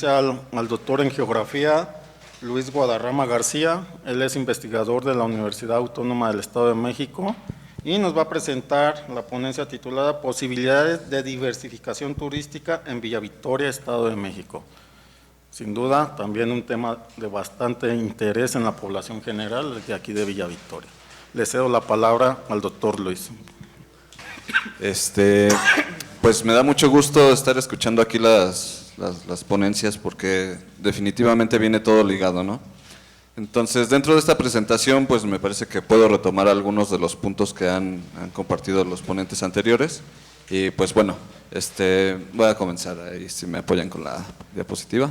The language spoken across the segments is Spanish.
ponencia al doctor en Geografía, Luis Guadarrama García. Él es investigador de la Universidad Autónoma del Estado de México y nos va a presentar la ponencia titulada Posibilidades de diversificación turística en Villa Victoria, Estado de México. Sin duda, también un tema de bastante interés en la población general de aquí de Villa Victoria. Le cedo la palabra al doctor Luis. Pues me da mucho gusto estar escuchando aquí las ponencias porque definitivamente viene todo ligado, ¿no? Entonces, dentro de esta presentación, pues me parece que puedo retomar algunos de los puntos que han compartido los ponentes anteriores y pues bueno, voy a comenzar ahí, si me apoyan con la diapositiva.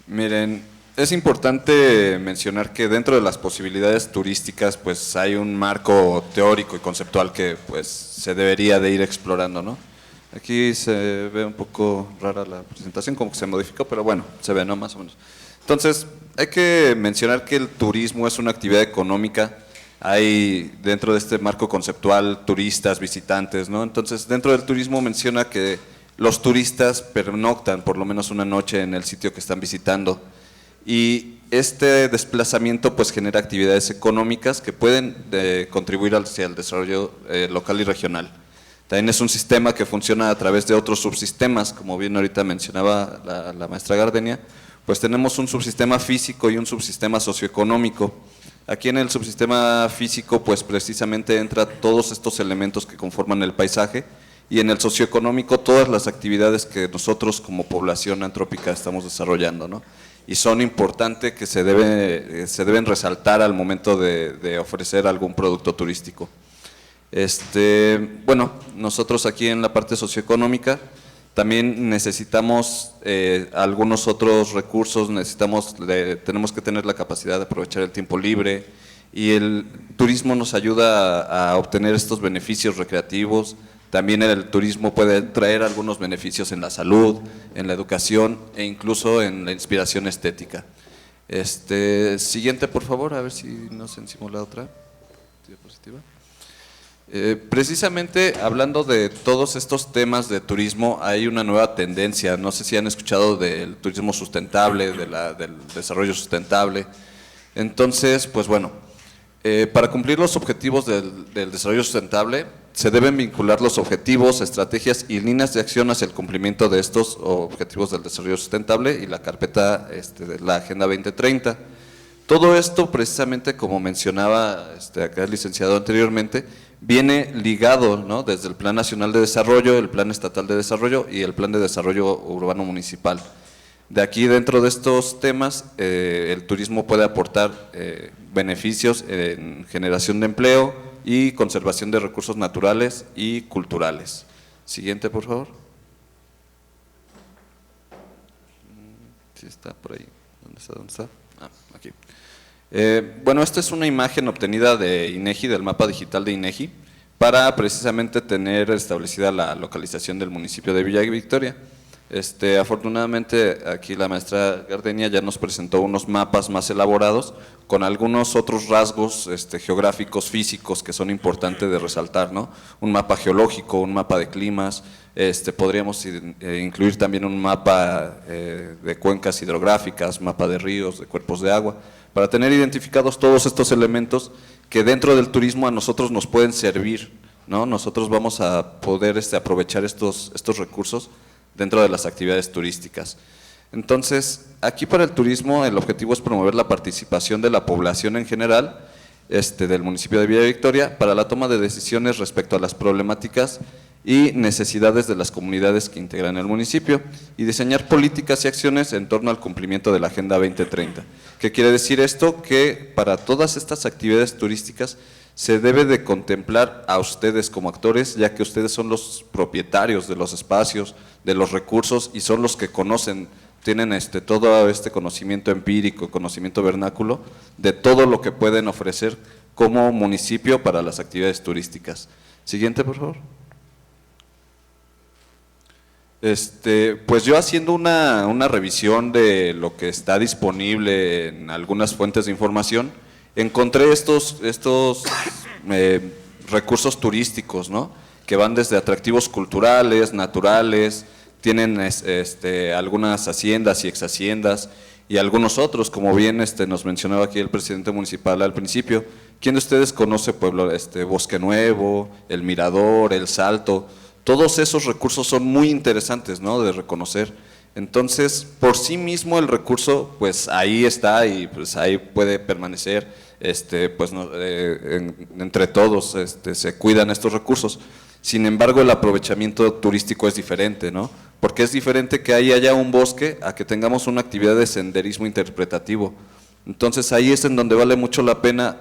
Miren, es importante mencionar que dentro de las posibilidades turísticas pues hay un marco teórico y conceptual que pues se debería de ir explorando, ¿no? Aquí se ve un poco rara la presentación, como que se modificó, pero bueno, se ve, ¿no? Más o menos. Entonces, hay que mencionar que el turismo es una actividad económica. Hay dentro de este marco conceptual turistas, visitantes, ¿no? Entonces, dentro del turismo menciona que los turistas pernoctan por lo menos una noche en el sitio que están visitando. Y este desplazamiento pues genera actividades económicas que pueden contribuir hacia el desarrollo local y regional. También es un sistema que funciona a través de otros subsistemas, como bien ahorita mencionaba la maestra Gardenia, pues tenemos un subsistema físico y un subsistema socioeconómico. Aquí en el subsistema físico pues precisamente entra todos estos elementos que conforman el paisaje, y en el socioeconómico todas las actividades que nosotros como población antrópica estamos desarrollando, ¿no? Y son importantes que se deben resaltar al momento de ofrecer algún producto turístico. Bueno, nosotros aquí en la parte socioeconómica también necesitamos algunos otros recursos, tenemos que tener la capacidad de aprovechar el tiempo libre, y el turismo nos ayuda a obtener estos beneficios recreativos. También el turismo puede traer algunos beneficios en la salud, en la educación e incluso en la inspiración estética. Siguiente, por favor, a ver si nos encima la otra diapositiva. Precisamente hablando de todos estos temas de turismo, hay una nueva tendencia. No sé si han escuchado del turismo sustentable, del desarrollo sustentable. Entonces, pues bueno, para cumplir los objetivos del desarrollo sustentable, se deben vincular los objetivos, estrategias y líneas de acción hacia el cumplimiento de estos objetivos del desarrollo sustentable y la carpeta de la Agenda 2030. Todo esto, precisamente como mencionaba acá el licenciado anteriormente, viene ligado, ¿no?, desde el Plan Nacional de Desarrollo, el Plan Estatal de Desarrollo y el Plan de Desarrollo Urbano Municipal. De aquí, dentro de estos temas, el turismo puede aportar beneficios en generación de empleo y conservación de recursos naturales y culturales. Siguiente, por favor. Sí, está por ahí. ¿Dónde está? Ah, aquí. Bueno, esta es una imagen obtenida de INEGI, del mapa digital de INEGI, para precisamente tener establecida la localización del municipio de Villa Victoria. Afortunadamente aquí la maestra Gardenia ya nos presentó unos mapas más elaborados con algunos otros rasgos geográficos, físicos que son importantes de resaltar, ¿no? Un mapa geológico, un mapa de climas, podríamos incluir también un mapa de cuencas hidrográficas, mapa de ríos, de cuerpos de agua, para tener identificados todos estos elementos que dentro del turismo a nosotros nos pueden servir, ¿no? Nosotros vamos a poder aprovechar estos recursos dentro de las actividades turísticas. Entonces, aquí para el turismo el objetivo es promover la participación de la población en general del municipio de Villa Victoria para la toma de decisiones respecto a las problemáticas y necesidades de las comunidades que integran el municipio y diseñar políticas y acciones en torno al cumplimiento de la Agenda 2030. ¿Qué quiere decir esto? Que para todas estas actividades turísticas se debe de contemplar a ustedes como actores, ya que ustedes son los propietarios de los espacios, de los recursos y son los que conocen, tienen todo este conocimiento empírico, conocimiento vernáculo de todo lo que pueden ofrecer como municipio para las actividades turísticas. Siguiente, por favor. Pues yo haciendo una revisión de lo que está disponible en algunas fuentes de información, encontré estos recursos turísticos, ¿no?, que van desde atractivos culturales, naturales, tienen algunas haciendas y exhaciendas y algunos otros, como bien nos mencionaba aquí el presidente municipal al principio. ¿Quién de ustedes conoce Bosque Nuevo, El Mirador, El Salto? Todos esos recursos son muy interesantes, ¿no?, de reconocer. Entonces, por sí mismo el recurso, pues ahí está y pues ahí puede permanecer, entre todos se cuidan estos recursos. Sin embargo, el aprovechamiento turístico es diferente, ¿no? Porque es diferente que ahí haya un bosque a que tengamos una actividad de senderismo interpretativo. Entonces, ahí es en donde vale mucho la pena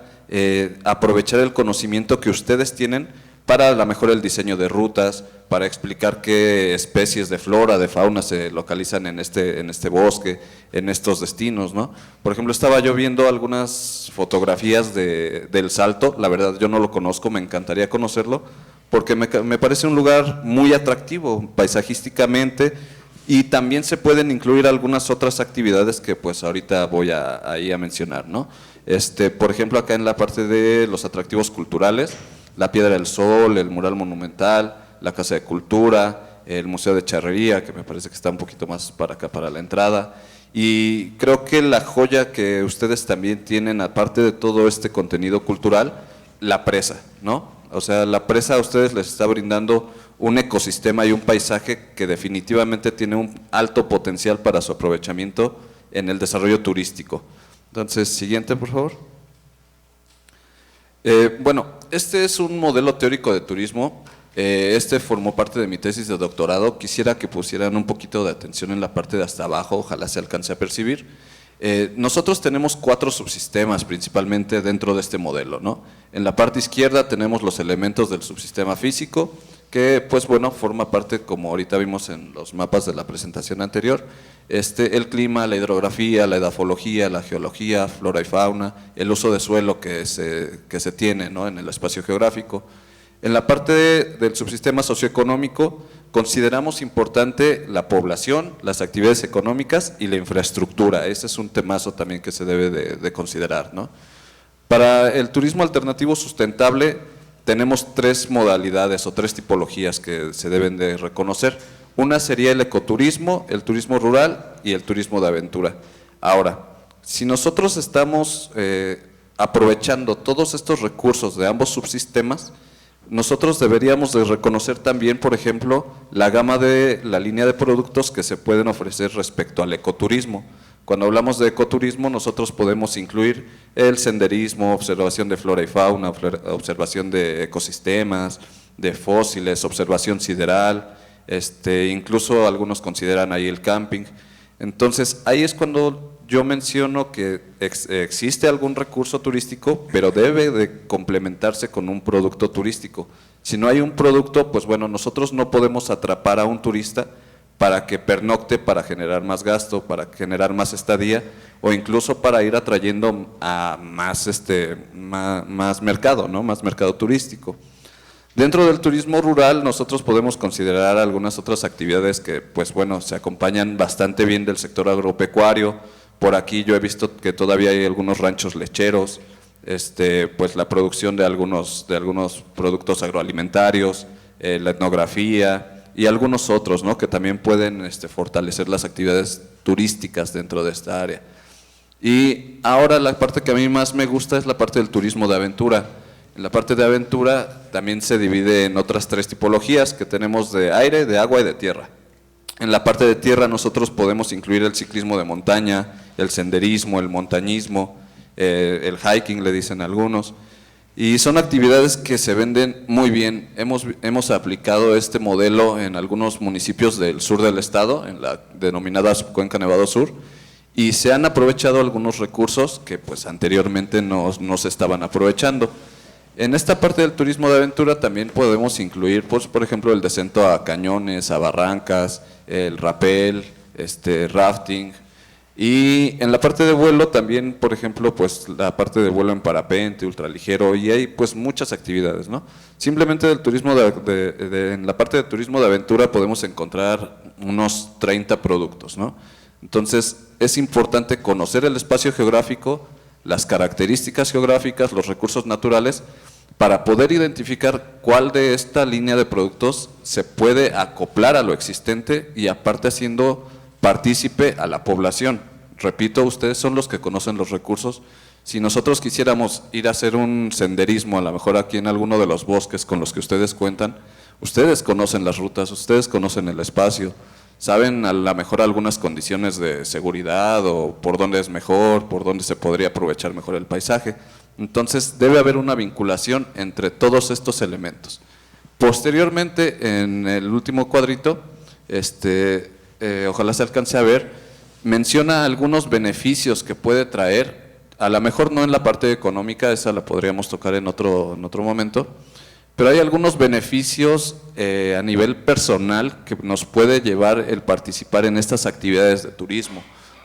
aprovechar el conocimiento que ustedes tienen para a lo mejor el diseño de rutas, para explicar qué especies de flora, de fauna se localizan en este bosque, en estos destinos, ¿no? Por ejemplo, estaba yo viendo algunas fotografías del Salto, la verdad yo no lo conozco, me encantaría conocerlo, porque me parece un lugar muy atractivo paisajísticamente, y también se pueden incluir algunas otras actividades que pues ahorita voy ahí a mencionar, ¿no? Por ejemplo, acá en la parte de los atractivos culturales, la Piedra del Sol, el mural monumental, la Casa de Cultura, el Museo de Charrería, que me parece que está un poquito más para acá, para la entrada. Y creo que la joya que ustedes también tienen, aparte de todo este contenido cultural, la presa, ¿no? O sea, la presa a ustedes les está brindando un ecosistema y un paisaje que definitivamente tiene un alto potencial para su aprovechamiento en el desarrollo turístico. Entonces, siguiente, por favor. Bueno, este es un modelo teórico de turismo. Este formó parte de mi tesis de doctorado. Quisiera que pusieran un poquito de atención en la parte de hasta abajo, ojalá se alcance a percibir. Nosotros tenemos 4 subsistemas principalmente dentro de este modelo, ¿no? En la parte izquierda tenemos los elementos del subsistema físico, que pues bueno, forma parte, como ahorita vimos en los mapas de la presentación anterior, el clima, la hidrografía, la edafología, la geología, flora y fauna, el uso de suelo que se tiene, ¿no?, en el espacio geográfico. En la parte del subsistema socioeconómico consideramos importante la población, las actividades económicas y la infraestructura. Ese es un temazo también que se debe de considerar, ¿no? Para el turismo alternativo sustentable tenemos 3 modalidades o 3 tipologías que se deben de reconocer. Una sería el ecoturismo, el turismo rural y el turismo de aventura. Ahora, si nosotros estamos aprovechando todos estos recursos de ambos subsistemas, nosotros deberíamos de reconocer también, por ejemplo, la gama de la línea de productos que se pueden ofrecer respecto al ecoturismo. Cuando hablamos de ecoturismo, nosotros podemos incluir el senderismo, observación de flora y fauna, observación de ecosistemas, de fósiles, observación sideral, incluso algunos consideran ahí el camping. Entonces, ahí es cuando yo menciono que existe algún recurso turístico, pero debe de complementarse con un producto turístico. Si no hay un producto, pues bueno, nosotros no podemos atrapar a un turista para que pernocte, para generar más gasto, para generar más estadía, o incluso para ir atrayendo a más mercado, ¿no?, más mercado turístico. Dentro del turismo rural nosotros podemos considerar algunas otras actividades que pues bueno, se acompañan bastante bien del sector agropecuario. Por aquí yo he visto que todavía hay algunos ranchos lecheros, pues la producción de algunos productos agroalimentarios, la etnografía y algunos otros, ¿no?, que también pueden fortalecer las actividades turísticas dentro de esta área. Y ahora la parte que a mí más me gusta es la parte del turismo de aventura. En la parte de aventura también se divide en otras 3 tipologías que tenemos: de aire, de agua y de tierra. En la parte de tierra nosotros podemos incluir el ciclismo de montaña, el senderismo, el montañismo, el hiking le dicen algunos, y son actividades que se venden muy bien. Hemos aplicado este modelo en algunos municipios del sur del estado, en la denominada Subcuenca Nevado Sur, y se han aprovechado algunos recursos que pues anteriormente no se estaban aprovechando. En esta parte del turismo de aventura también podemos incluir, pues, por ejemplo, el descenso a cañones, a barrancas, el rapel, rafting. Y en la parte de vuelo también, por ejemplo, pues la parte de vuelo en parapente, ultraligero, y hay pues muchas actividades, ¿no? Simplemente del turismo en la parte de turismo de aventura podemos encontrar unos 30 productos, ¿no? Entonces es importante conocer el espacio geográfico, las características geográficas, los recursos naturales, para poder identificar cuál de esta línea de productos se puede acoplar a lo existente y aparte haciendo partícipe a la población. Repito, ustedes son los que conocen los recursos. Si nosotros quisiéramos ir a hacer un senderismo, a lo mejor aquí en alguno de los bosques con los que ustedes cuentan, ustedes conocen las rutas, ustedes conocen el espacio, saben a lo mejor algunas condiciones de seguridad o por dónde es mejor, por dónde se podría aprovechar mejor el paisaje. Entonces debe haber una vinculación entre todos estos elementos. Posteriormente, en el último cuadrito, ojalá se alcance a ver, menciona algunos beneficios que puede traer, a lo mejor no en la parte económica, esa la podríamos tocar en otro momento, pero hay algunos beneficios a nivel personal que nos puede llevar el participar en estas actividades de turismo,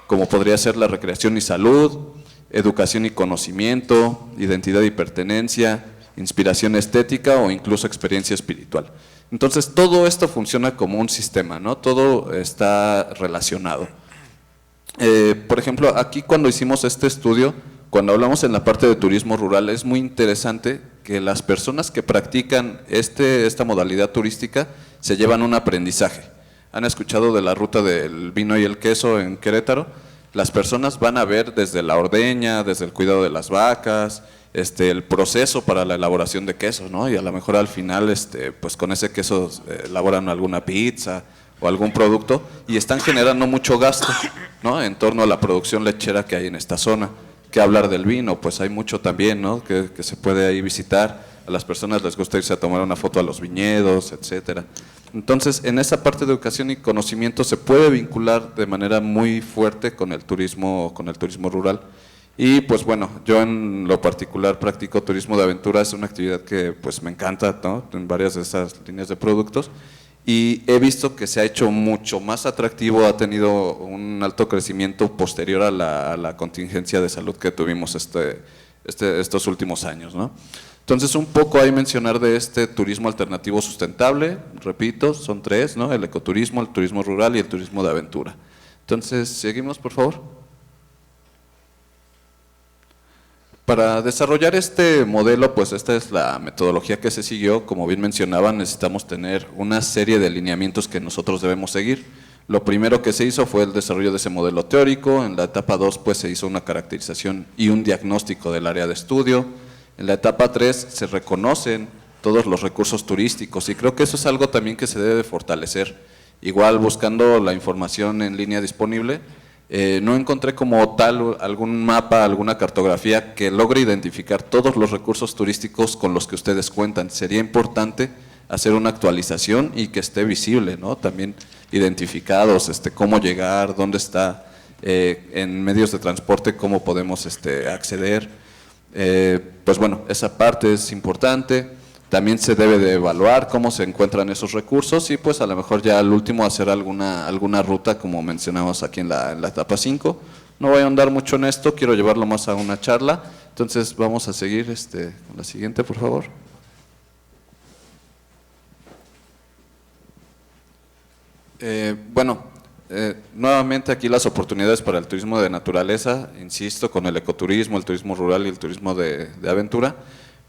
como podría ser la recreación y salud, educación y conocimiento, identidad y pertenencia, inspiración estética o incluso experiencia espiritual. Entonces todo esto funciona como un sistema, ¿no? Todo está relacionado. Por ejemplo, aquí cuando hicimos este estudio, cuando hablamos en la parte de turismo rural, es muy interesante que las personas que practican esta modalidad turística se llevan un aprendizaje. ¿Han escuchado de la ruta del vino y el queso en Querétaro? Las personas van a ver desde la ordeña, desde el cuidado de las vacas, el proceso para la elaboración de queso, ¿no? Y a lo mejor al final, pues con ese queso elaboran alguna pizza o algún producto y están generando mucho gasto, ¿no? En torno a la producción lechera que hay en esta zona. Que hablar del vino, pues hay mucho también, ¿no? Que se puede ahí visitar. A las personas les gusta irse a tomar una foto a los viñedos, etcétera. Entonces, en esa parte de educación y conocimiento se puede vincular de manera muy fuerte con el turismo rural. Y pues bueno, yo en lo particular practico turismo de aventura, es una actividad que pues me encanta, ¿no? En varias de esas líneas de productos. Y he visto que se ha hecho mucho más atractivo, ha tenido un alto crecimiento posterior a la contingencia de salud que tuvimos estos últimos años, ¿no? Entonces, un poco hay mencionar de este turismo alternativo sustentable, repito, son tres, ¿no? El ecoturismo, el turismo rural y el turismo de aventura. Entonces, seguimos, por favor. Para desarrollar este modelo, pues esta es la metodología que se siguió. Como bien mencionaban, necesitamos tener una serie de lineamientos que nosotros debemos seguir. Lo primero que se hizo fue el desarrollo de ese modelo teórico. En la etapa 2 pues se hizo una caracterización y un diagnóstico del área de estudio. En la etapa 3 se reconocen todos los recursos turísticos y creo que eso es algo también que se debe de fortalecer. Igual buscando la información en línea disponible, no encontré como tal algún mapa, alguna cartografía que logre identificar todos los recursos turísticos con los que ustedes cuentan. Sería importante hacer una actualización y que esté visible, ¿no? También identificados, cómo llegar, dónde está, en medios de transporte, cómo podemos acceder. Pues bueno, esa parte es importante. También se debe de evaluar cómo se encuentran esos recursos y pues a lo mejor ya al último hacer alguna ruta como mencionamos aquí en la etapa 5. No voy a ahondar mucho en esto, quiero llevarlo más a una charla, entonces vamos a seguir con la siguiente, por favor. Nuevamente aquí las oportunidades para el turismo de naturaleza, insisto, con el ecoturismo, el turismo rural y el turismo de aventura.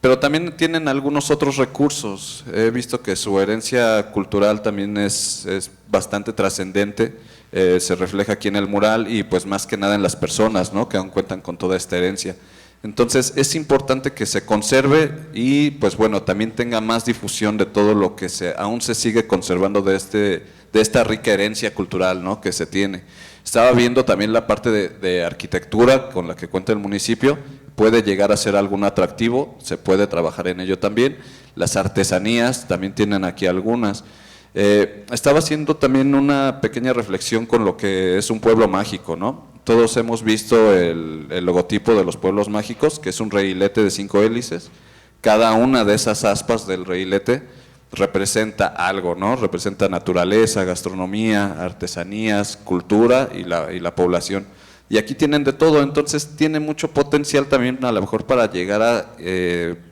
Pero también tienen algunos otros recursos. He visto que su herencia cultural también es bastante trascendente, se refleja aquí en el mural y pues más que nada en las personas, ¿no? Que aún cuentan con toda esta herencia. Entonces es importante que se conserve y pues bueno, también tenga más difusión de todo lo que aún se sigue conservando de esta rica herencia cultural, ¿no? Que se tiene. Estaba viendo también la parte de arquitectura con la que cuenta el municipio. Puede llegar a ser algún atractivo, se puede trabajar en ello también. Las artesanías también tienen aquí algunas. Estaba haciendo también una pequeña reflexión con lo que es un pueblo mágico, ¿no? Todos hemos visto el logotipo de los pueblos mágicos, que es un rehilete de 5 hélices. Cada una de esas aspas del rehilete representa algo, ¿no? Representa naturaleza, gastronomía, artesanías, cultura y la población. Y aquí tienen de todo, entonces tiene mucho potencial también a lo mejor para llegar a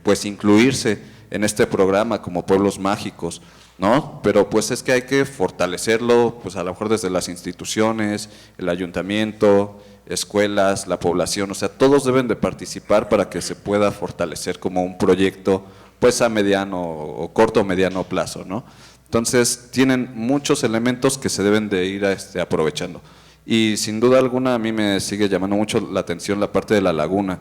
pues incluirse en este programa como pueblos mágicos, ¿no? Pero pues es que hay que fortalecerlo, pues a lo mejor desde las instituciones, el ayuntamiento, escuelas, la población, o sea, todos deben de participar para que se pueda fortalecer como un proyecto pues a mediano o corto o mediano plazo, ¿no? Entonces tienen muchos elementos que se deben de ir aprovechando. Y sin duda alguna a mí me sigue llamando mucho la atención la parte de la laguna.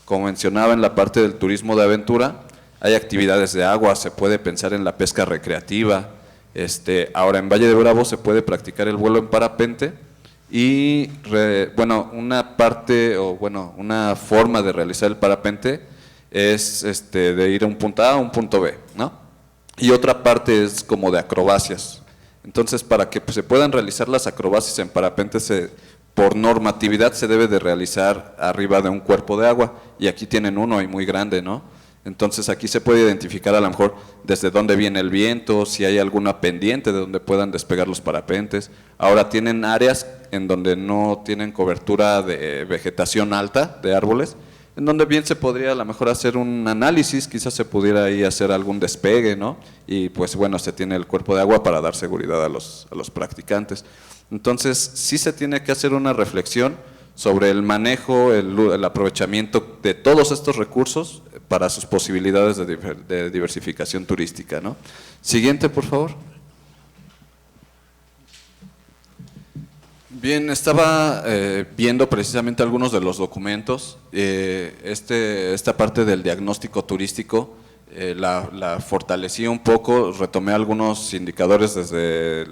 Como mencionaba, en la parte del turismo de aventura hay actividades de agua, se puede pensar en la pesca recreativa. Ahora en Valle de Bravo se puede practicar el vuelo en parapente y bueno, una forma de realizar el parapente es de ir a un punto A a un punto B, ¿no? Y otra parte es como de acrobacias. Entonces, para que se puedan realizar las acrobacias en parapente, por normatividad se debe de realizar arriba de un cuerpo de agua, y aquí tienen uno y muy grande, ¿no? Entonces aquí se puede identificar a lo mejor desde dónde viene el viento, si hay alguna pendiente de donde puedan despegar los parapentes. Ahora tienen áreas en donde no tienen cobertura de vegetación alta, de árboles, en donde bien se podría a lo mejor hacer un análisis, quizás se pudiera ahí hacer algún despegue, ¿no? Y pues bueno, se tiene el cuerpo de agua para dar seguridad a los practicantes. Entonces sí se tiene que hacer una reflexión sobre el manejo, el aprovechamiento de todos estos recursos para sus posibilidades de diversificación turística, ¿no? Siguiente, por favor. Bien, estaba viendo precisamente algunos de los documentos. Esta parte del diagnóstico turístico la fortalecí un poco, retomé algunos indicadores desde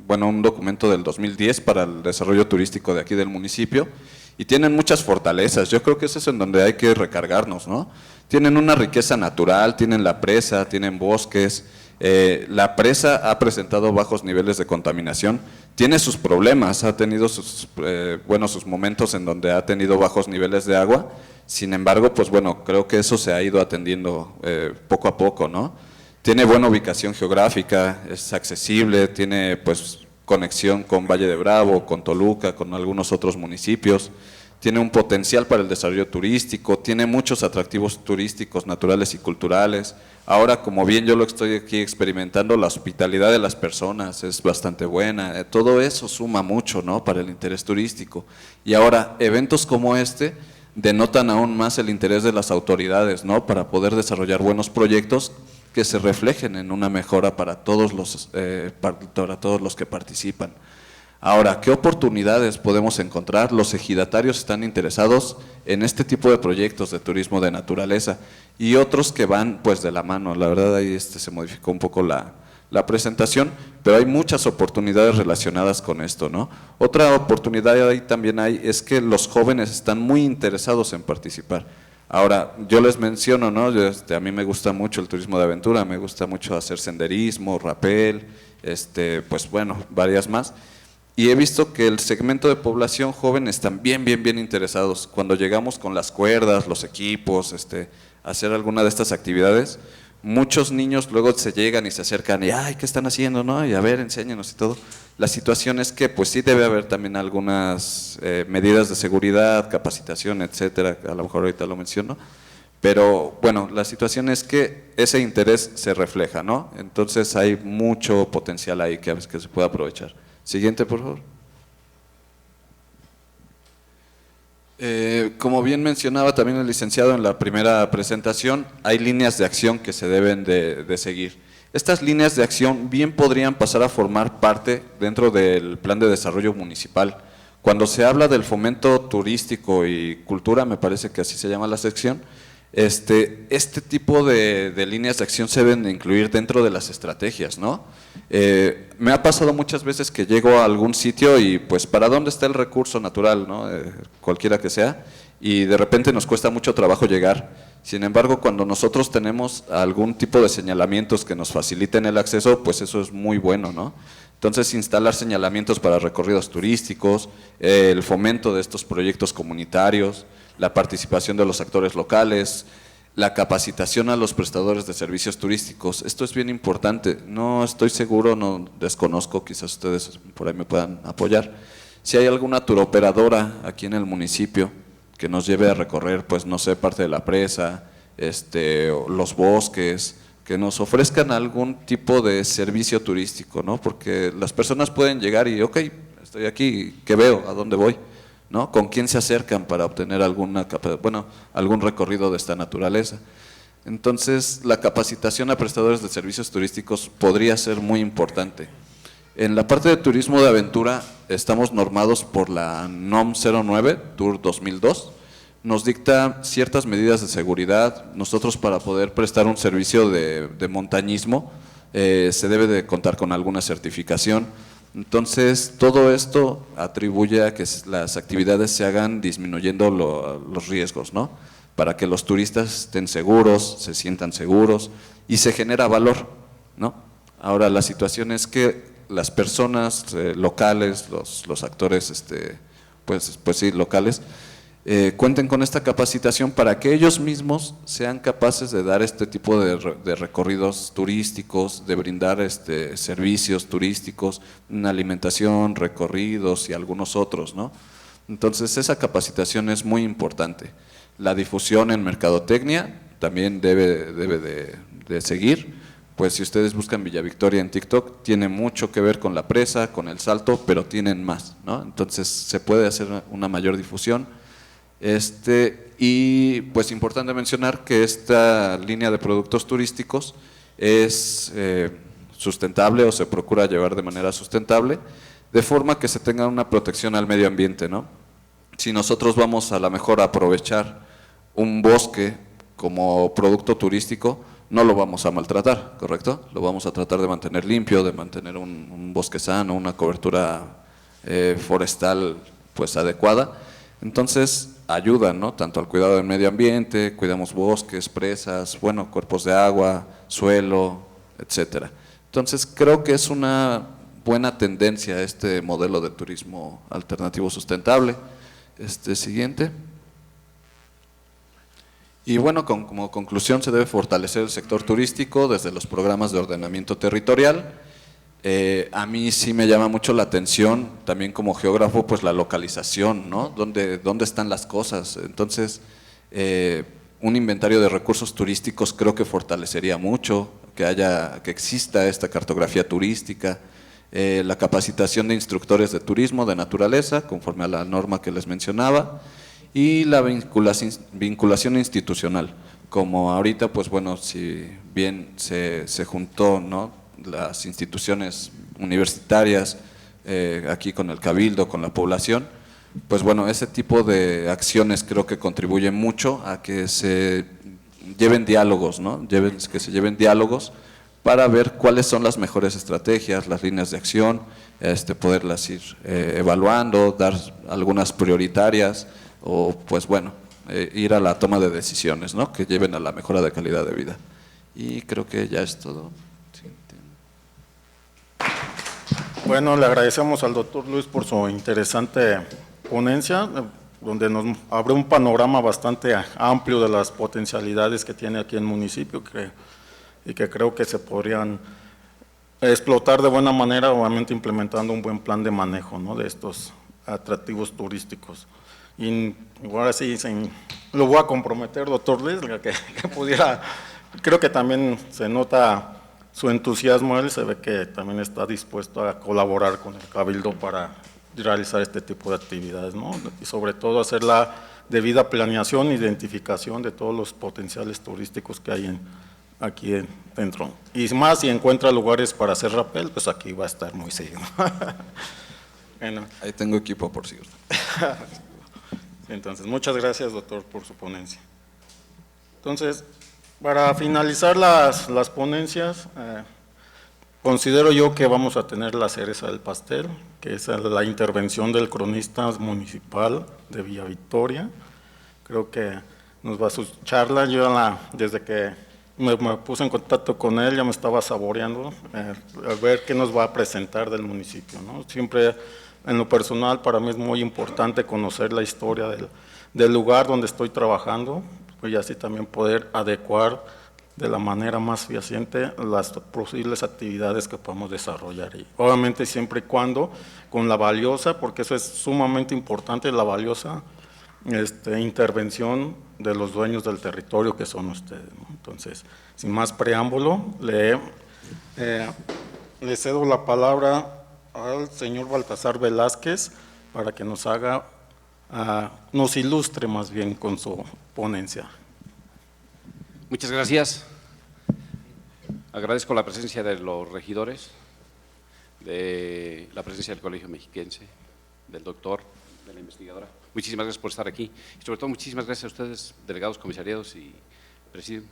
un documento del 2010 para el desarrollo turístico de aquí del municipio, y tienen muchas fortalezas. Yo creo que eso es en donde hay que recargarnos, ¿no? Tienen una riqueza natural, tienen la presa, tienen bosques. La presa ha presentado bajos niveles de contaminación, tiene sus problemas, ha tenido sus momentos en donde ha tenido bajos niveles de agua. Sin embargo, pues bueno, creo que eso se ha ido atendiendo poco a poco, ¿no? Tiene buena ubicación geográfica, es accesible, tiene pues conexión con Valle de Bravo, con Toluca, con algunos otros municipios, tiene un potencial para el desarrollo turístico, tiene muchos atractivos turísticos, naturales y culturales. Ahora, como bien yo lo estoy aquí experimentando, la hospitalidad de las personas es bastante buena, todo eso suma mucho, ¿no?, para el interés turístico. Y ahora, eventos como este denotan aún más el interés de las autoridades, ¿no?, para poder desarrollar buenos proyectos que se reflejen en una mejora para todos los que participan. Ahora, ¿qué oportunidades podemos encontrar? Los ejidatarios están interesados en este tipo de proyectos de turismo de naturaleza y otros que van pues de la mano. La verdad ahí se modificó un poco la presentación, pero hay muchas oportunidades relacionadas con esto, ¿no? Otra oportunidad ahí también es que los jóvenes están muy interesados en participar. Ahora, yo les menciono, ¿no? A mí me gusta mucho el turismo de aventura, me gusta mucho hacer senderismo, rapel, pues bueno, varias más. Y he visto que el segmento de población joven están bien interesados. Cuando llegamos con las cuerdas, los equipos, a hacer alguna de estas actividades, muchos niños luego se llegan y se acercan y ¡ay, qué están haciendo!, ¿no? Y a ver, enséñanos y todo. La situación es que pues sí debe haber también algunas medidas de seguridad, capacitación, etcétera, a lo mejor ahorita lo menciono, pero bueno, la situación es que ese interés se refleja, ¿no? Entonces hay mucho potencial ahí que se puede aprovechar. Siguiente, por favor. Como bien mencionaba también el licenciado en la primera presentación, hay líneas de acción que se deben de seguir. Estas líneas de acción bien podrían pasar a formar parte dentro del plan de desarrollo municipal. Cuando se habla del fomento turístico y cultura, me parece que así se llama la sección, este tipo de líneas de acción se deben de incluir dentro de las estrategias, ¿no? Me ha pasado muchas veces que llego a algún sitio y pues ¿para dónde está el recurso natural?, ¿no? Cualquiera que sea, y de repente nos cuesta mucho trabajo llegar. Sin embargo, cuando nosotros tenemos algún tipo de señalamientos que nos faciliten el acceso, pues eso es muy bueno, ¿no? Entonces, instalar señalamientos para recorridos turísticos, el fomento de estos proyectos comunitarios, la participación de los actores locales, la capacitación a los prestadores de servicios turísticos. Esto es bien importante. No estoy seguro, no desconozco, quizás ustedes por ahí me puedan apoyar. Si hay alguna turoperadora aquí en el municipio que nos lleve a recorrer, pues no sé, parte de la presa, los bosques, que nos ofrezcan algún tipo de servicio turístico, ¿no? Porque las personas pueden llegar y, ok, estoy aquí, ¿qué veo? ¿A dónde voy? ¿no? ¿Con quién se acercan para obtener algún recorrido de esta naturaleza? Entonces, la capacitación a prestadores de servicios turísticos podría ser muy importante. En la parte de turismo de aventura estamos normados por la NOM 09, Tour 2002, nos dicta ciertas medidas de seguridad. Nosotros, para poder prestar un servicio de montañismo, se debe de contar con alguna certificación. Entonces, todo esto atribuye a que las actividades se hagan disminuyendo los riesgos, ¿no? Para que los turistas estén seguros, se sientan seguros y se genera valor, ¿no? Ahora, la situación es que las personas locales, los actores, pues sí, locales, cuenten con esta capacitación para que ellos mismos sean capaces de dar este tipo de recorridos turísticos, de brindar servicios turísticos, una alimentación, recorridos y algunos otros, ¿no? Entonces, esa capacitación es muy importante. La difusión en mercadotecnia también debe de seguir. Pues si ustedes buscan Villa Victoria en TikTok, tiene mucho que ver con la presa, con el salto, pero tienen más, ¿no? Entonces, se puede hacer una mayor difusión. Y pues importante mencionar que esta línea de productos turísticos es sustentable, o se procura llevar de manera sustentable, de forma que se tenga una protección al medio ambiente, ¿no? Si nosotros vamos a lo mejor a aprovechar un bosque como producto turístico, no lo vamos a maltratar, ¿correcto? Lo vamos a tratar de mantener limpio, de mantener un bosque sano, una cobertura forestal pues adecuada. Entonces, ayuda, ¿no? Tanto al cuidado del medio ambiente, cuidamos bosques, presas, bueno, cuerpos de agua, suelo, etcétera. Entonces, creo que es una buena tendencia este modelo de turismo alternativo sustentable. Siguiente. Y bueno, como conclusión, se debe fortalecer el sector turístico desde los programas de ordenamiento territorial. A mí sí me llama mucho la atención, también como geógrafo, pues la localización, ¿no? ¿Dónde están las cosas? Entonces, un inventario de recursos turísticos creo que fortalecería mucho, que exista esta cartografía turística, la capacitación de instructores de turismo de naturaleza, conforme a la norma que les mencionaba, y la vinculación institucional, como ahorita, pues bueno, si bien se juntó, ¿no?, las instituciones universitarias, aquí con el Cabildo, con la población, pues bueno, ese tipo de acciones creo que contribuyen mucho a que se lleven diálogos, ¿no? Que se lleven diálogos para ver cuáles son las mejores estrategias, las líneas de acción, poderlas ir evaluando, dar algunas prioritarias, o pues bueno, ir a la toma de decisiones, ¿no?, que lleven a la mejora de calidad de vida. Y creo que ya es todo. Bueno, le agradecemos al doctor Luis por su interesante ponencia, donde nos abre un panorama bastante amplio de las potencialidades que tiene aquí el municipio y que creo que se podrían explotar de buena manera, obviamente implementando un buen plan de manejo, ¿no?, de estos atractivos turísticos. Y ahora sí, lo voy a comprometer, doctor Luis, que pudiera, creo que también se nota su entusiasmo, él se ve que también está dispuesto a colaborar con el Cabildo para realizar este tipo de actividades, ¿no? Y sobre todo hacer la debida planeación e identificación de todos los potenciales turísticos que hay aquí dentro. Y más, si encuentra lugares para hacer rappel, pues aquí va a estar muy seguido. Bueno. Ahí tengo equipo, por cierto. Entonces, muchas gracias, doctor, por su ponencia. Entonces, para finalizar las ponencias, considero yo que vamos a tener la cereza del pastel, que es la intervención del cronista municipal de Villa Victoria. Creo que nos va a su charla. Yo desde que me puse en contacto con él ya me estaba saboreando a ver qué nos va a presentar del municipio, ¿no? Siempre, en lo personal, para mí es muy importante conocer la historia del lugar donde estoy trabajando, y así también poder adecuar de la manera más fehaciente las posibles actividades que podemos desarrollar. Y obviamente siempre y cuando con la valiosa, porque eso es sumamente importante, la valiosa intervención de los dueños del territorio, que son ustedes, ¿no? Entonces, sin más preámbulo, le cedo la palabra al señor Baltasar Velázquez para que nos haga nos ilustre más bien con su ponencia. Muchas gracias. Agradezco la presencia de los regidores, de la presencia del Colegio Mexiquense, del doctor, de la investigadora. Muchísimas gracias por estar aquí. Y sobre todo, muchísimas gracias a ustedes, delegados, comisariados y presidium,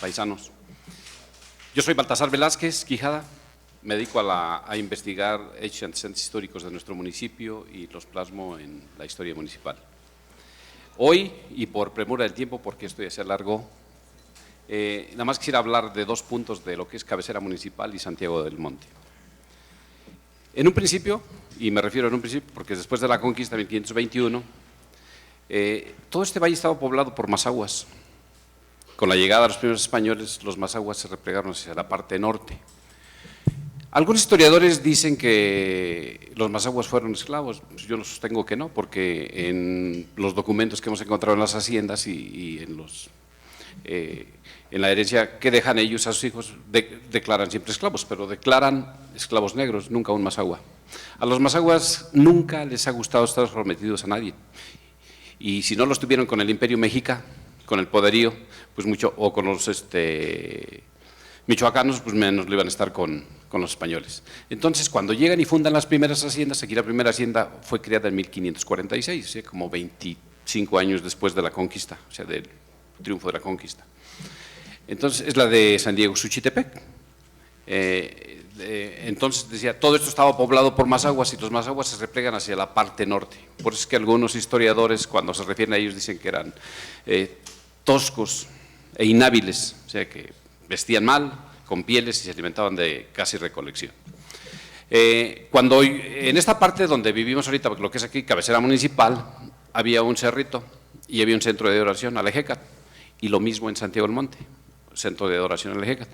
paisanos. Yo soy Baltasar Velázquez Quijada, me dedico a investigar hechos y antecedentes históricos de nuestro municipio y los plasmo en la historia municipal. Hoy, y por premura del tiempo, porque esto ya se alargó, nada más quisiera hablar de dos puntos de lo que es cabecera municipal y Santiago del Monte. En un principio, y me refiero en un principio porque después de la conquista de 1521, todo este valle estaba poblado por mazahuas. Con la llegada de los primeros españoles, los mazahuas se replegaron hacia la parte norte. Algunos historiadores dicen que los mazahuas fueron esclavos. Yo lo sostengo que no, porque en los documentos que hemos encontrado en las haciendas y en la herencia que dejan ellos a sus hijos, declaran siempre esclavos, pero declaran esclavos negros, nunca un mazahua. A los mazahuas nunca les ha gustado estar sometidos a nadie. Y si no los tuvieron con el Imperio Mexica, con el poderío, pues mucho, o con los michoacanos, pues menos lo iban a estar con los españoles. Entonces, cuando llegan y fundan las primeras haciendas, aquí la primera hacienda fue creada en 1546, ¿sí? Como 25 años después de la conquista, o sea, del triunfo de la conquista. Entonces, es la de San Diego Suchitepec. Entonces, decía, todo esto estaba poblado por mazahuas y los mazahuas se replegan hacia la parte norte. Por eso es que algunos historiadores, cuando se refieren a ellos, dicen que eran toscos e inhábiles, o sea, que vestían mal, con pieles y se alimentaban de casi recolección. Cuando en esta parte donde vivimos ahorita, lo que es aquí, cabecera municipal, había un cerrito y había un centro de adoración, Alejecat, y lo mismo en Santiago del Monte, centro de adoración Alejecat.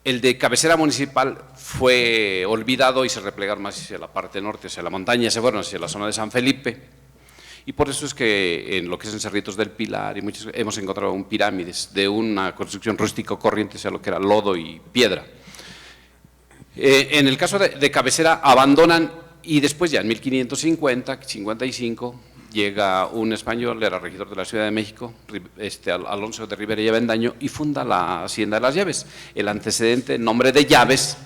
El de cabecera municipal fue olvidado y se replegaron más hacia la parte norte, hacia la montaña, se fueron hacia la zona de San Felipe, y por eso es que en lo que es en Cerritos del Pilar y muchos hemos encontrado pirámides de una construcción rústica corriente, o sea, lo que era lodo y piedra. En el caso de cabecera abandonan y después ya en 1550, 55, llega un español, era regidor de la Ciudad de México, Alonso de Rivera y Avendaño, y funda la Hacienda de las Llaves. El antecedente, el nombre de Llaves,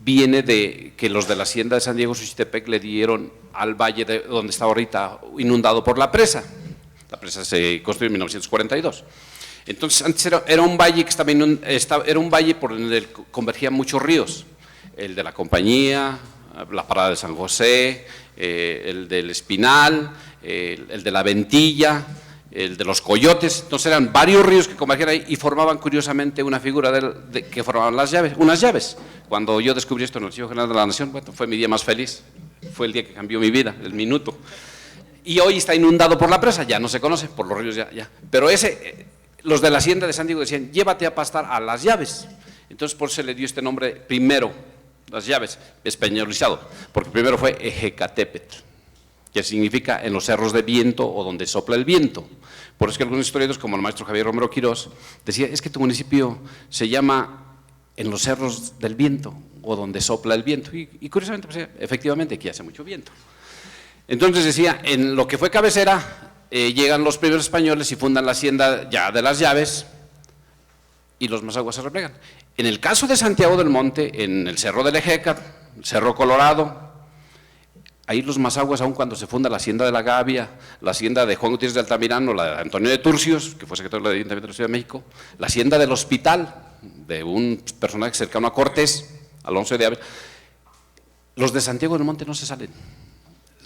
viene de que los de la Hacienda de San Diego Suchitepec le dieron al valle donde está ahorita inundado por la presa. La presa se construyó en 1942. Entonces, antes era un valle que era un valle por donde convergían muchos ríos. El de la Compañía, la Parada de San José, el del Espinal, el de la Ventilla, el de los Coyotes. Entonces eran varios ríos que convergían ahí y formaban curiosamente una figura que formaban las llaves, unas llaves. Cuando yo descubrí esto en el Archivo General de la Nación, bueno, fue mi día más feliz, fue el día que cambió mi vida, el minuto. Y hoy está inundado por la presa, ya no se conoce, por los ríos ya. Pero los de la Hacienda de San Diego decían, llévate a pastar a las llaves. Entonces por eso se le dio este nombre primero, las llaves, españolizado, porque primero fue Ejecatepetl, que significa en los cerros de viento o donde sopla el viento. Por eso que algunos historiadores, como el maestro Javier Romero Quirós, decía, es que tu municipio se llama en los cerros del viento o donde sopla el viento. Y curiosamente, pues, efectivamente, aquí hace mucho viento. Entonces decía, en lo que fue cabecera, llegan los primeros españoles y fundan la hacienda ya de las Llaves y los mazahuas se replegan. En el caso de Santiago del Monte, en el Cerro del Ejécat, Cerro Colorado, ahí los mazahuas, aun cuando se funda la hacienda de la Gavia, la hacienda de Juan Gutiérrez de Altamirano, la de Antonio de Turcios, que fue secretario del Ayuntamiento de la Ciudad de México, la hacienda del Hospital, de un personaje cercano a Cortés, Alonso de Ávila, los de Santiago del Monte no se salen,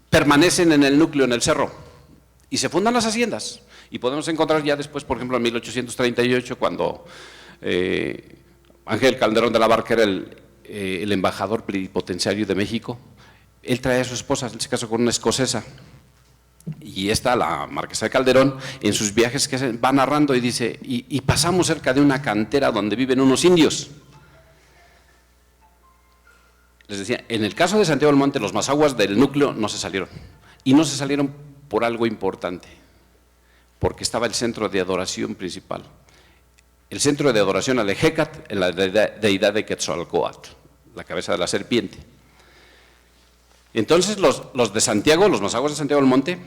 permanecen en el núcleo, en el cerro, y se fundan las haciendas. Y podemos encontrar ya después, por ejemplo, en 1838, cuando Ángel Calderón de la Barca era el embajador plenipotenciario de México, él trae a su esposa, él se casó con una escocesa, y esta, la marquesa de Calderón, en sus viajes que va narrando y dice, y pasamos cerca de una cantera donde viven unos indios. Les decía, en el caso de Santiago del Monte, los mazahuas del núcleo no se salieron, y no se salieron por algo importante, porque estaba el centro de adoración principal. El centro de adoración al Ejécat, en la deidad de Quetzalcóatl, la cabeza de la serpiente. Entonces los de Santiago, los mazaguas de Santiago del Monte,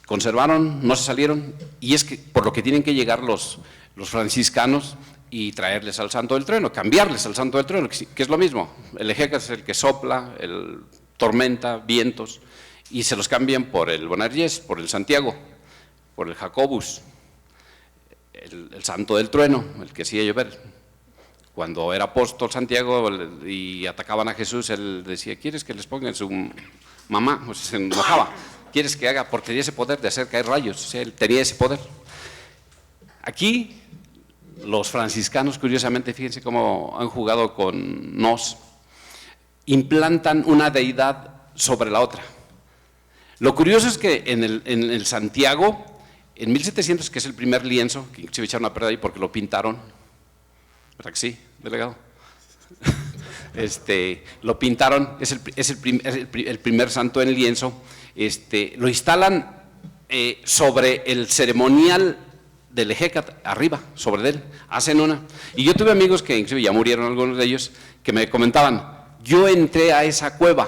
conservaron, no se salieron, y es que por lo que tienen que llegar los franciscanos y traerles al Santo del Trueno, cambiarles al Santo del Trueno, que es lo mismo. El Ejecas es el que sopla, el tormenta, vientos, y se los cambian por el Bonaerense, por el Santiago, por el Jacobus, el Santo del Trueno, el que hacía llover. Cuando era apóstol Santiago y atacaban a Jesús, él decía, ¿quieres que les pongan su mamá? Pues se enojaba. ¿Quieres que haga? Porque tenía ese poder de hacer caer rayos, o sea, él tenía ese poder. Aquí, los franciscanos, curiosamente, fíjense cómo han jugado con nos, implantan una deidad sobre la otra. Lo curioso es que en el Santiago, en 1700, que es el primer lienzo, que se echaron a perder ahí porque lo pintaron, ¿verdad que sí, delegado? Lo pintaron, es el primer santo en lienzo, lo instalan sobre el ceremonial del Ejecata, arriba, sobre él, hacen una. Y yo tuve amigos que incluso ya murieron algunos de ellos, que me comentaban, yo entré a esa cueva,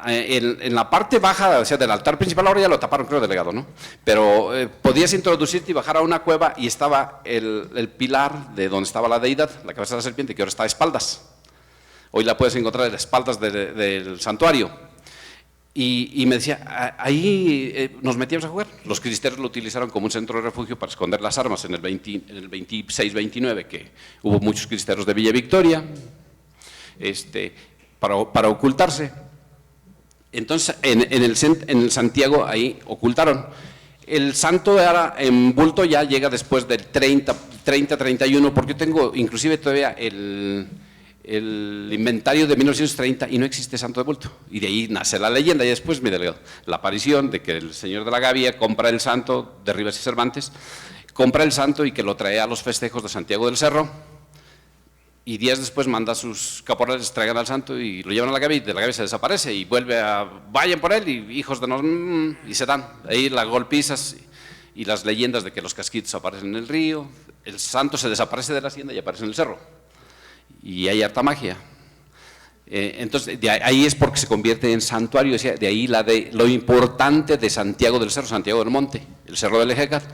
en la parte baja, o sea, del altar principal, ahora ya lo taparon, creo, delegado, ¿no? Pero podías introducirte y bajar a una cueva y estaba el pilar de donde estaba la deidad, la cabeza de la serpiente, que ahora está a espaldas. Hoy la puedes encontrar a las espaldas del santuario. Y me decía, ahí nos metíamos a jugar. Los cristeros lo utilizaron como un centro de refugio para esconder las armas en el 26-29, que hubo muchos cristeros de Villa Victoria, para ocultarse. Entonces, en el Santiago ahí ocultaron. El santo era en bulto ya llega después del 30-31, porque yo tengo inclusive todavía el inventario de 1930 y no existe santo de bulto. Y de ahí nace la leyenda, y después, mi delegado, la aparición de que el señor de la Gavia compra el santo de Rivas y Cervantes, compra el santo y que lo trae a los festejos de Santiago del Cerro, y días después manda a sus caporales, traigan al santo y lo llevan a la Gavia, y de la Gavia se desaparece y vuelve vayan por él, y hijos de nos, y se dan. Ahí las golpizas y las leyendas de que los casquitos aparecen en el río, el santo se desaparece de la hacienda y aparece en el cerro. Y hay harta magia. Entonces, de ahí es porque se convierte en santuario, o sea, de ahí lo importante de Santiago del Cerro, Santiago del Monte, el Cerro del Ejecas.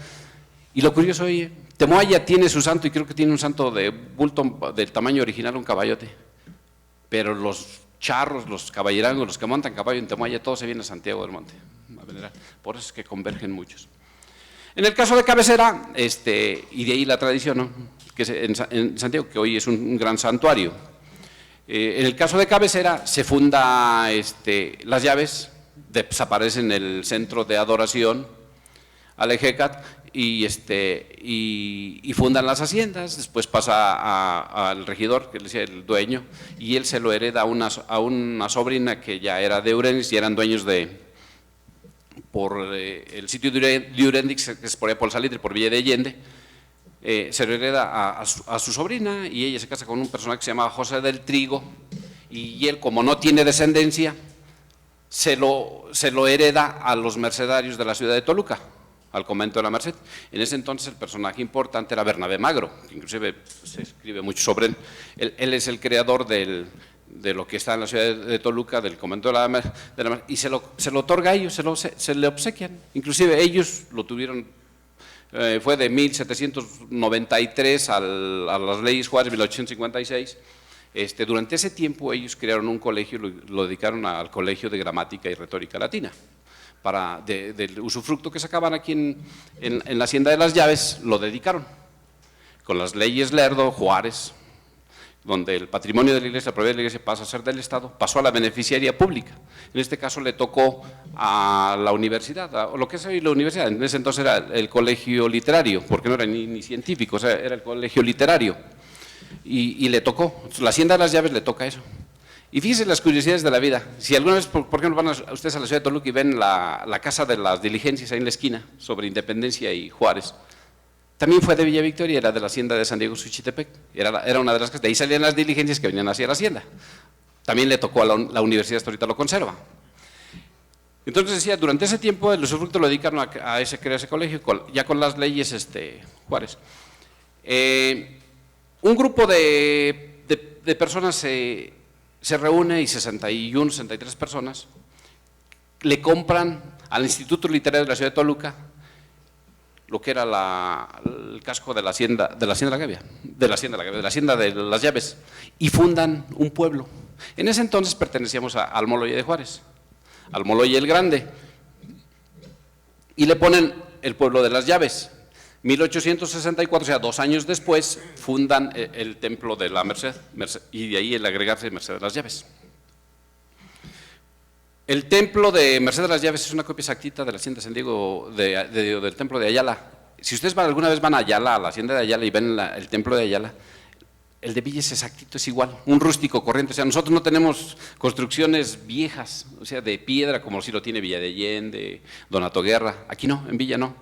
Y lo curioso, oye, Temoaya tiene su santo, y creo que tiene un santo de bulto del tamaño original, un caballote, pero los charros, los caballerangos, los que montan caballo en Temoaya, todos se vienen a Santiago del Monte a venerar. Por eso es que convergen muchos. En el caso de Cabecera, y de ahí la tradición, ¿no?, que es en Santiago, que hoy es un gran santuario. En el caso de Cabecera se funda las llaves, desaparecen el centro de adoración al Ejecata y fundan las haciendas. Después pasa al regidor, que es el dueño, y él se lo hereda a una sobrina que ya era de Eurendix, y eran dueños por el sitio de Eurendix, que es por allá por el Salitre, por Villa de Allende. Se lo hereda a su sobrina, y ella se casa con un personaje que se llamaba José del Trigo, y él, como no tiene descendencia, se lo hereda a los mercedarios de la ciudad de Toluca, al convento de la Merced. En ese entonces el personaje importante era Bernabé Magro, que inclusive se escribe mucho sobre él. Él es el creador de lo que está en la ciudad de Toluca, del convento de la Merced, y se lo otorga a ellos, se le obsequian. Inclusive ellos lo tuvieron. Fue de 1793 a las leyes Juárez, 1856. Durante ese tiempo ellos crearon un colegio, lo dedicaron al Colegio de Gramática y Retórica Latina. Del usufructo que sacaban aquí en la Hacienda de las Llaves, lo dedicaron. Con las leyes Lerdo, Juárez, donde el patrimonio de la Iglesia, la propiedad de la Iglesia pasa a ser del Estado, pasó a la beneficiaria pública. En este caso le tocó a la universidad, o lo que es hoy la universidad. En ese entonces era el colegio literario, porque no era ni científico, o sea, era el colegio literario. Y le tocó, la Hacienda de las Llaves le toca eso. Y fíjense las curiosidades de la vida. Si alguna vez, por ejemplo, van ustedes a la ciudad de Toluca y ven la casa de las diligencias ahí en la esquina, sobre Independencia y Juárez, también fue de Villa Victoria, era de la hacienda de San Diego Suchitepec, era una de las casas, de ahí salían las diligencias que venían hacia la hacienda. También le tocó a la universidad, hasta ahorita lo conserva. Entonces decía, durante ese tiempo el usufructo lo dedicaron a ese colegio, ya con las leyes Juárez. Un grupo de personas se reúne y 61, 63 personas le compran al Instituto Literario de la ciudad de Toluca lo que era el casco de la Hacienda de la Gavia, de la Hacienda de las Llaves, y fundan un pueblo. En ese entonces pertenecíamos a Almoloya de Juárez, Almoloya el Grande, y le ponen el pueblo de las Llaves. 1864, o sea, 2 años después, fundan el templo de la Merced, y de ahí el agregarse Merced de las Llaves. El templo de Merced de las Llaves es una copia exactita de la hacienda de San Diego, del templo de Ayala. Si ustedes alguna vez van a Ayala, a la hacienda de Ayala, y ven el templo de Ayala, el de Villa es exactito, es igual, un rústico corriente. O sea, nosotros no tenemos construcciones viejas, o sea, de piedra, como si lo tiene Villa de Allende, Donato Guerra. Aquí no, en Villa no.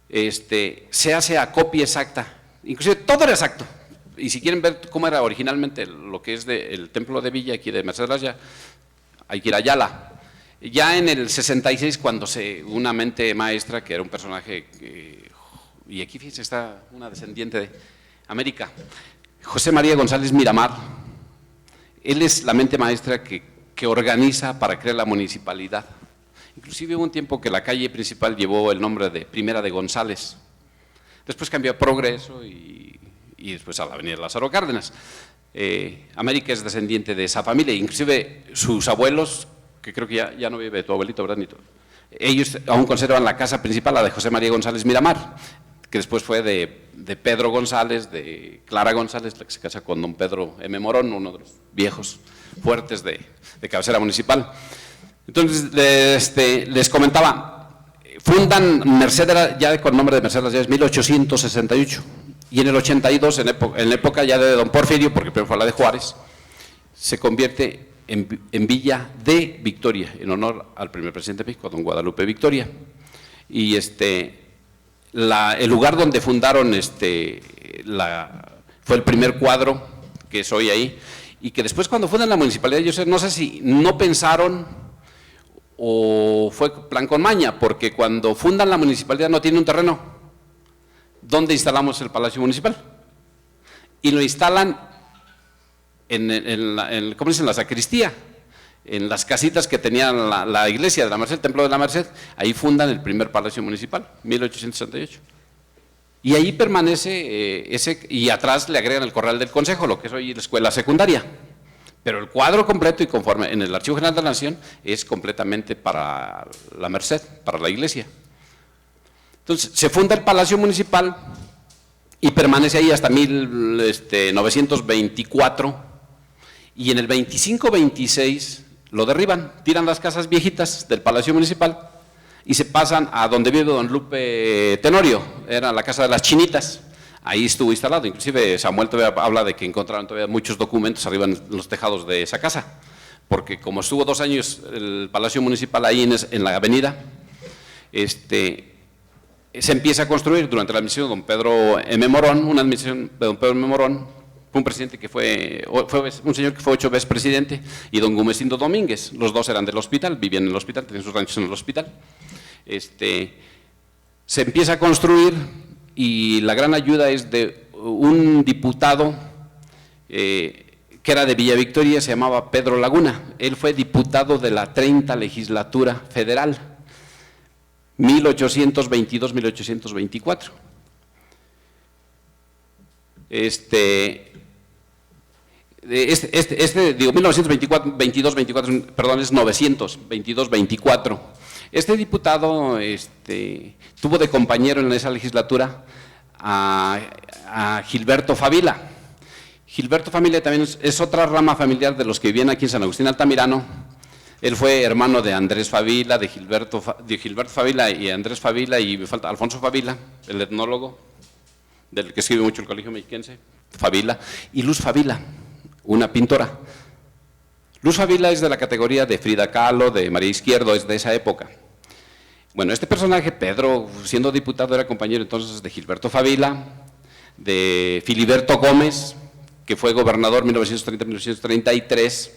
Se hace a copia exacta, inclusive todo era exacto. Y si quieren ver cómo era originalmente lo que es el templo de Villa, aquí de Merced de las Llaves, hay que ir a Ayala. Ya en el 66, cuando una mente maestra, que era un personaje, y aquí fíjense, está una descendiente de América, José María González Miramar, él es la mente maestra que organiza para crear la municipalidad. Inclusive hubo un tiempo que la calle principal llevó el nombre de Primera de González, después cambió a Progreso y después a la avenida Lázaro Cárdenas. América es descendiente de esa familia, inclusive sus abuelos, que creo que ya no vive tu abuelito, ¿verdad, Nito? Ellos aún conservan la casa principal, la de José María González Miramar, que después fue de Pedro González, de Clara González, la que se casa con don Pedro M. Morón, uno de los viejos fuertes de cabecera municipal. Entonces, les comentaba, fundan Merced, ya con nombre de Merced de las Llaves, 1868, y en el 82, en la época ya de don Porfirio, porque primero fue la de Juárez, se convierte en Villa de Victoria, en honor al primer presidente de México, don Guadalupe Victoria. Y el lugar donde fundaron fue el primer cuadro que es hoy ahí, y que después cuando fundan la municipalidad, yo no sé si no pensaron o fue plan con maña, porque cuando fundan la municipalidad no tiene un terreno. ¿Dónde instalamos el Palacio Municipal? Y lo instalan ¿cómo dicen? La sacristía, en las casitas que tenía la iglesia de la Merced, el templo de la Merced. Ahí fundan el primer Palacio Municipal, 1868. Y ahí permanece y atrás le agregan el Corral del Consejo, lo que es hoy la escuela secundaria. Pero el cuadro completo y conforme en el Archivo General de la Nación es completamente para la Merced, para la iglesia. Entonces, se funda el Palacio Municipal y permanece ahí hasta 1924, y en el 25-26 lo derriban, tiran las casas viejitas del Palacio Municipal y se pasan a donde vive don Lupe Tenorio, era la casa de las Chinitas. Ahí estuvo instalado, inclusive Samuel todavía habla de que encontraron todavía muchos documentos arriba en los tejados de esa casa, porque como estuvo 2 años el Palacio Municipal ahí en la avenida, se empieza a construir durante la administración de don Pedro M. Morón, una administración de don Pedro M. Morón, un presidente que fue un señor que fue 8 veces presidente, y don Gumecindo Domínguez, los dos eran del hospital, vivían en el hospital, tenían sus ranchos en el hospital. Se empieza a construir, y la gran ayuda es de un diputado que era de Villa Victoria, se llamaba Pedro Laguna. Él fue diputado de la 30 legislatura federal, 1822-1824. 1922-24, perdón, es 922-24. Este diputado tuvo de compañero en esa legislatura a Gilberto Favila. Gilberto Favila también es otra rama familiar de los que vivían aquí en San Agustín Altamirano. Él fue hermano de Andrés Favila, de Gilberto Favila y Andrés Favila, y me falta Alfonso Favila, el etnólogo, del que escribe mucho el Colegio Mexiquense, Favila, y Luz Favila, una pintora. Luz Favila es de la categoría de Frida Kahlo, de María Izquierdo, es de esa época. Bueno, este personaje, Pedro, siendo diputado, era compañero entonces de Gilberto Favila, de Filiberto Gómez, que fue gobernador 1930-1933,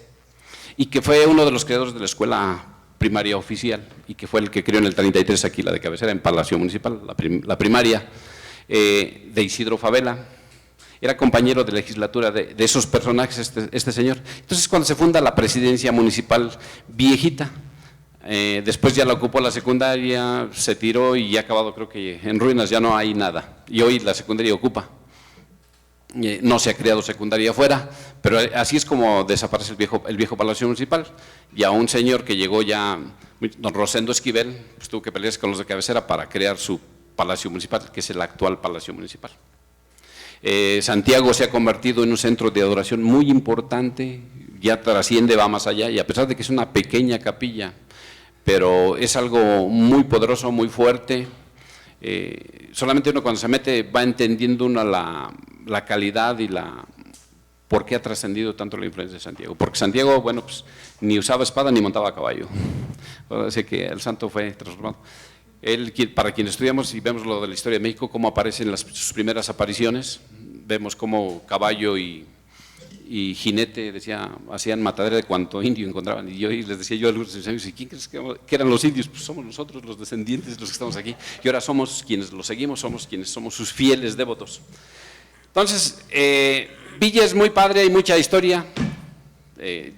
y que fue uno de los creadores de la escuela primaria oficial, y que fue el que creó en el 33 aquí, la de cabecera, en Palacio Municipal, la primaria, de Isidro Favela. Era compañero de legislatura de esos personajes, este señor. Entonces, cuando se funda la presidencia municipal viejita, después ya la ocupó la secundaria, se tiró y ya ha acabado, creo que en ruinas, ya no hay nada. Y hoy la secundaria ocupa. No se ha creado secundaria afuera, pero así es como desaparece el viejo Palacio Municipal. Y a un señor que llegó ya, don Rosendo Esquivel, pues tuvo que pelearse con los de cabecera para crear su Palacio Municipal, que es el actual Palacio Municipal. Santiago se ha convertido en un centro de adoración muy importante, ya trasciende, va más allá, y a pesar de que es una pequeña capilla, pero es algo muy poderoso, muy fuerte. Solamente uno cuando se mete va entendiendo uno la calidad y por qué ha trascendido tanto la influencia de Santiago. Porque Santiago, bueno, pues ni usaba espada ni montaba caballo. Así que el santo fue transformado. Él, para quienes estudiamos y vemos lo de la historia de México, cómo aparecen sus primeras apariciones, vemos cómo caballo y jinete hacían matadera de cuanto indio encontraban. Y yo les decía yo a algunos de mis amigos, ¿y quién crees que eran los indios? Pues somos nosotros, los descendientes, los que estamos aquí. Y ahora somos quienes los seguimos, somos quienes somos sus fieles devotos. Entonces, Villa es muy padre, hay mucha historia.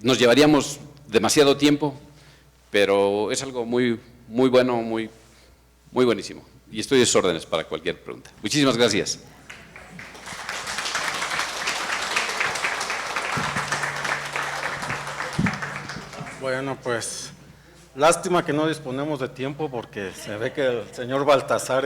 Nos llevaríamos demasiado tiempo, pero es algo muy, muy bueno, muy buenísimo. Y estoy a sus órdenes para cualquier pregunta. Muchísimas gracias. Bueno, pues lástima que no disponemos de tiempo porque se ve que el señor Baltasar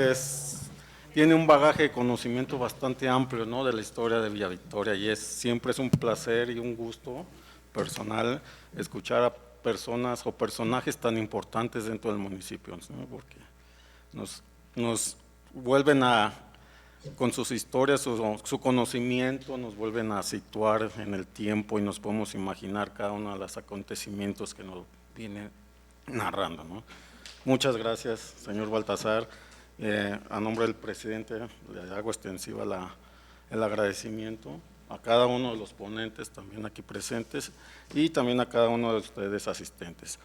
tiene un bagaje de conocimiento bastante amplio, ¿no?, de la historia de Villa Victoria, y siempre es un placer y un gusto personal escuchar a personas o personajes tan importantes dentro del municipio, ¿no?, porque nos vuelven con sus historias, su conocimiento, nos vuelven a situar en el tiempo y nos podemos imaginar cada uno de los acontecimientos que nos viene narrando, ¿no? Muchas gracias, señor Baltasar. A nombre del presidente le hago extensiva el agradecimiento a cada uno de los ponentes también aquí presentes y también a cada uno de ustedes asistentes.